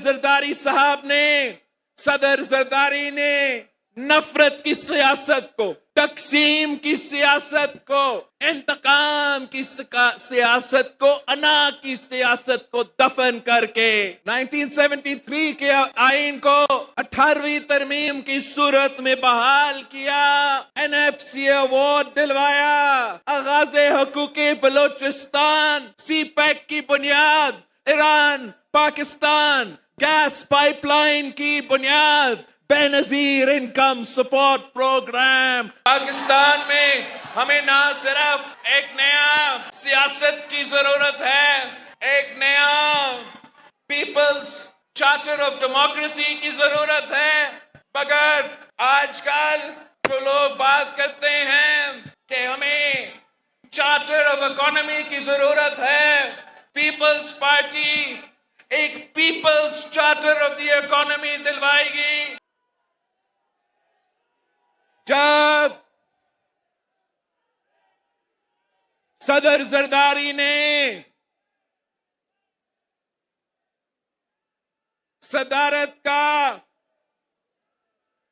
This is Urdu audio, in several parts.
زرداری صاحب نے، صدر زرداری نے نفرت کی سیاست کو، تقسیم کی سیاست کو، انتقام کی سیاست کو، انا کی سیاست کو دفن کر کے 1973 کے آئین کو 18ویں ترمیم کی صورت میں بحال کیا، NFC ایوارڈ دلوایا، آغاز حقوق بلوچستان، سی پیک کی بنیاد، Iran Pakistan gas pipeline کی بنیاد، Benazir income support programme. Pakistan میں ہمیں نہ صرف ایک نیا سیاست کی ضرورت ہے، ایک نیا پیپلز چارٹر آف ڈیموکریسی کی ضرورت ہے، مگر آج کل جو لوگ بات کرتے ہیں کہ ہمیں چارٹر آف اکانومی کی ضرورت ہے، پیپلز پارٹی ایک Peoples charter of the economy دلوائے گی۔ جب صدر زرداری نے صدارت کا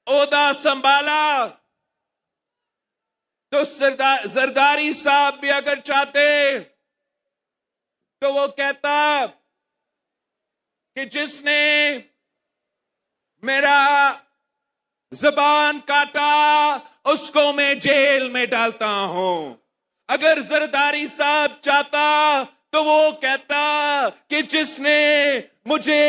عہدہ سنبھالا تو زرداری صاحب بھی اگر چاہتے تو وہ کہتا کہ جس نے میرا زبان کاٹا اس کو میں جیل میں ڈالتا ہوں۔ اگر زرداری صاحب چاہتا تو وہ کہتا کہ جس نے مجھے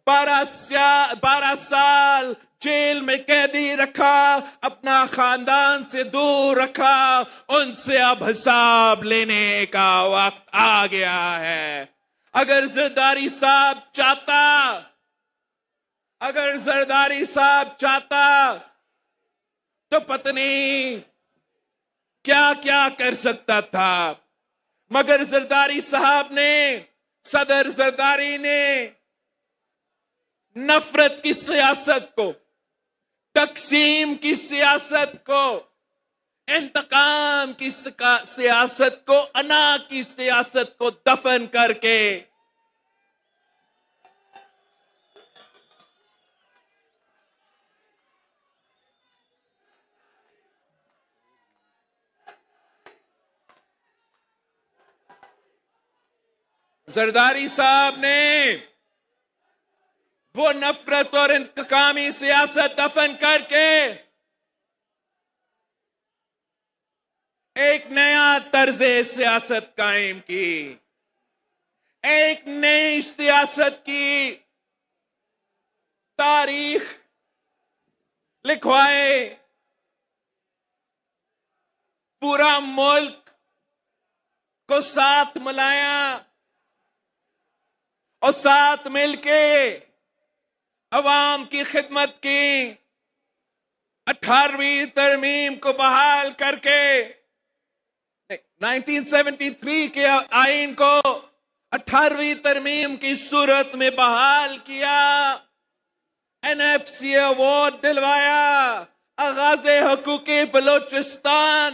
12 سال جیل میں قیدی رکھا، اپنا خاندان سے دور رکھا، ان سے اب حساب لینے کا وقت آ گیا ہے۔ اگر زرداری صاحب چاہتا تو پتہ نہیں کیا کیا کر سکتا تھا، مگر زرداری صاحب نے، صدر زرداری نے نفرت کی سیاست کو، تقسیم کی سیاست کو، انتقام کی سیاست کو، انا کی سیاست کو دفن کر کے زرداری صاحب نے وہ نفرت اور انتقامی سیاست دفن کر کے ایک نیا طرز سیاست قائم کی، ایک نئی سیاست کی تاریخ لکھوائے، پورا ملک کو ساتھ ملایا اور ساتھ مل کے عوام کی خدمت کی، 18ویں ترمیم کو بحال کر کے 1973 کے آئین کو 18ویں ترمیم کی صورت میں بحال کیا، NFC ایوارڈ دلوایا، آغاز حقوق بلوچستان،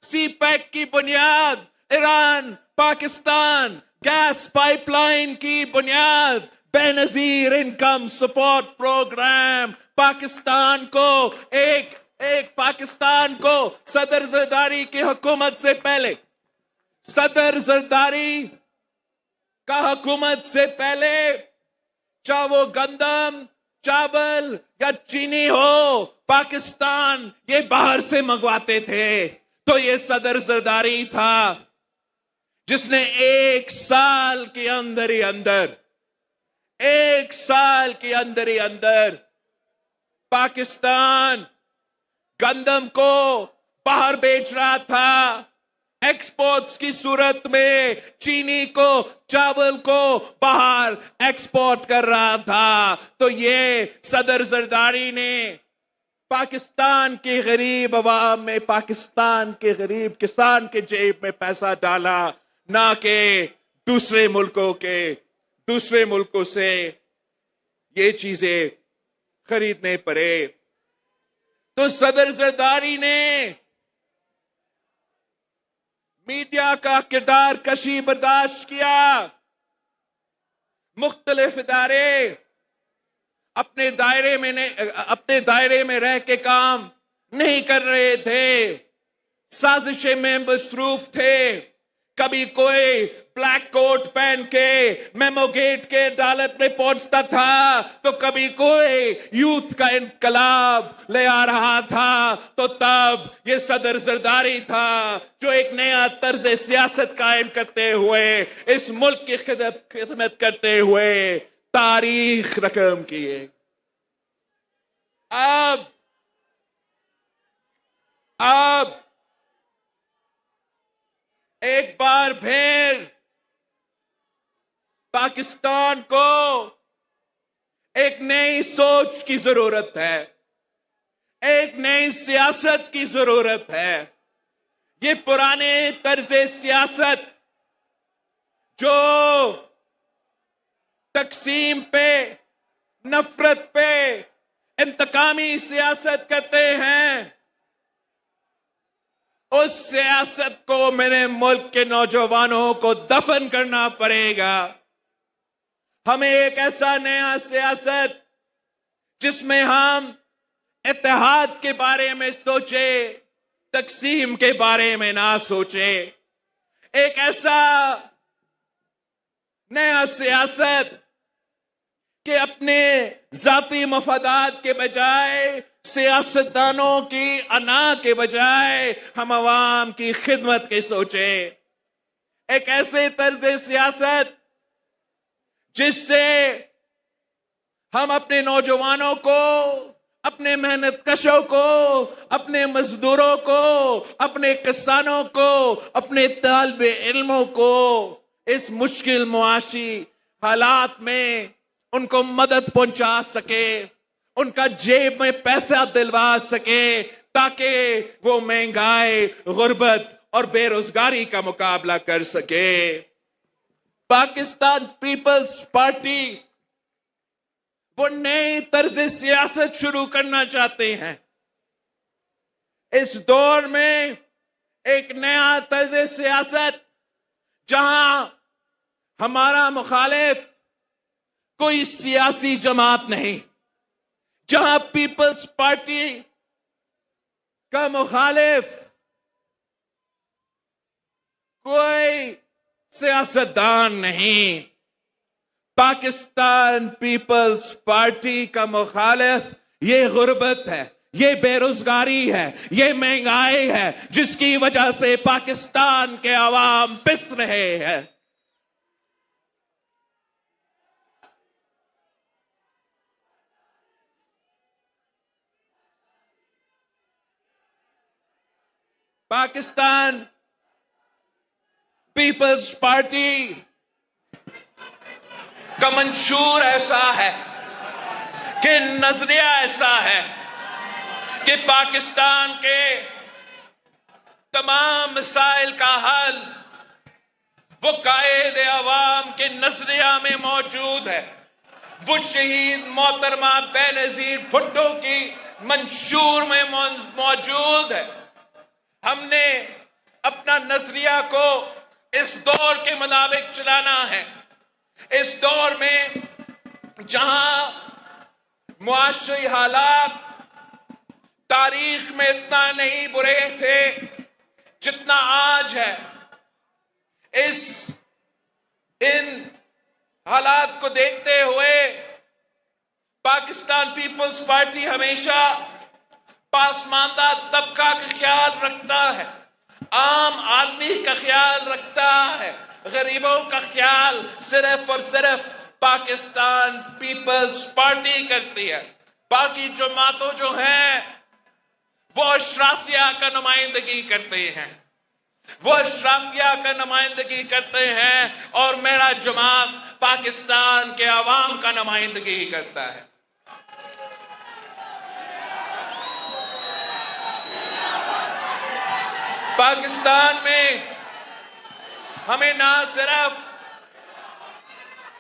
سی پیک کی بنیاد، Iran Pakistan gas pipeline کی بنیاد، Benazir income support programme, Pakistan کو صدر زرداری کی حکومت سے پہلے، صدر زرداری کا حکومت سے پہلے، چاہے وہ گندم، چاول یا چینی ہو، پاکستان یہ باہر سے منگواتے تھے۔ تو یہ صدر زرداری تھا جس نے 1 سال کے اندر ہی اندر پاکستان گندم کو باہر بیچ رہا تھا، ایکسپورٹس کی صورت میں چینی کو، چاول کو باہر ایکسپورٹ کر رہا تھا۔ تو یہ صدر زرداری نے پاکستان کے غریب عوام میں، پاکستان کے غریب کسان کے جیب میں پیسہ ڈالا، نہ کہ دوسرے ملکوں سے یہ چیزیں خریدنے پڑے۔ تو صدر زرداری نے میڈیا کا کردار کشی برداشت کیا، مختلف ادارے اپنے دائرے میں رہ کے کام نہیں کر رہے تھے، سازشیں میں مصروف تھے. کبھی کوئی بلیک کوٹ پہن کے میمو گیٹ کے عدالت میں پہنچتا تھا، تو کبھی کوئی یوتھ کا انقلاب لے آ رہا تھا، تو تب یہ صدر زرداری تھا جو ایک نیا طرز سیاست قائم کرتے ہوئے اس ملک کی خدمت کرتے ہوئے تاریخ رقم کیے. اب ایک بار پھر پاکستان کو ایک نئی سوچ کی ضرورت ہے، ایک نئی سیاست کی ضرورت ہے. یہ پرانے طرز سیاست جو تقسیم پہ، نفرت پہ، انتقامی سیاست کرتے ہیں، اس سیاست کو میرے ملک کے نوجوانوں کو دفن کرنا پڑے گا. ہمیں ایک ایسا نیا سیاست جس میں ہم اتحاد کے بارے میں سوچے، تقسیم کے بارے میں نہ سوچے. ایک ایسا نیا سیاست کہ اپنے ذاتی مفادات کے بجائے، سیاستدانوں کی انا کے بجائے ہم عوام کی خدمت کی سوچیں. ایک ایسے طرز سیاست جس سے ہم اپنے نوجوانوں کو، اپنے محنت کشوں کو، اپنے مزدوروں کو، اپنے کسانوں کو، اپنے طالب علموں کو اس مشکل معاشی حالات میں ان کو مدد پہنچا سکے، ان کا جیب میں پیسہ دلوا سکے، تاکہ وہ مہنگائی، غربت اور بے روزگاری کا مقابلہ کر سکے. پاکستان پیپلز پارٹی وہ نئی طرز سیاست شروع کرنا چاہتے ہیں. اس دور میں ایک نیا طرز سیاست جہاں ہمارا مخالف کوئی سیاسی جماعت نہیں، جہاں پیپلز پارٹی کا مخالف کوئی سیاستدان نہیں. پاکستان پیپلز پارٹی کا مخالف یہ غربت ہے، یہ بے روزگاری ہے، یہ مہنگائی ہے، جس کی وجہ سے پاکستان کے عوام پس رہے ہیں. پاکستان پیپلز پارٹی کا منشور ایسا ہے کہ نظریہ ایسا ہے کہ پاکستان کے تمام مسائل کا حل وہ قائد عوام کے نظریہ میں موجود ہے، وہ شہید محترمہ بینظیر بھٹو کی منشور میں موجود ہے. ہم نے اپنا نظریہ کو اس دور کے مطابق چلانا ہے. اس دور میں جہاں معاشی حالات تاریخ میں اتنا نہیں برے تھے جتنا آج ہے، ان حالات کو دیکھتے ہوئے پاکستان پیپلز پارٹی ہمیشہ پسماندہ طبقہ کا خیال رکھتا ہے، عام آدمی کا خیال رکھتا ہے، غریبوں کا خیال صرف اور صرف پاکستان پیپلز پارٹی کرتی ہے. باقی جماعتوں جو ہیں وہ اشرافیہ کا نمائندگی کرتے ہیں، وہ اشرافیہ کا نمائندگی کرتے ہیں، اور میرا جماعت پاکستان کے عوام کا نمائندگی کرتا ہے. پاکستان میں ہمیں نہ صرف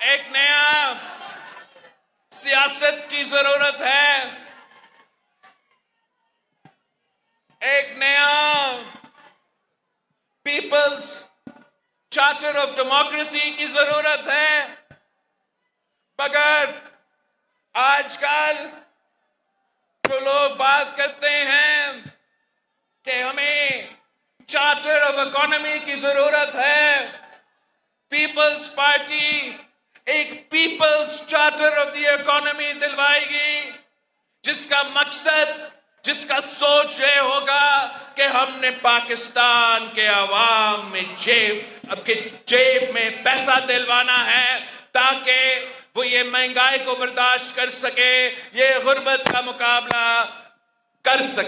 ایک نیا سیاست کی ضرورت ہے، ایک نیا پیپلز چارٹر آف ڈیموکریسی کی ضرورت ہے، مگر آج کل جو لوگ بات کرتے ہیں کہ ہمیں چارٹر آف اکانومی کی ضرورت ہے، پیپلز پارٹی ایک Peoples charter of the economy دلوائے گی، جس کا مقصد، جس کا سوچ یہ ہوگا کہ ہم نے پاکستان کے عوام میں جیب میں پیسہ دلوانا ہے تاکہ وہ یہ مہنگائی کو برداشت کر سکے، یہ غربت کا مقابلہ کر سکے۔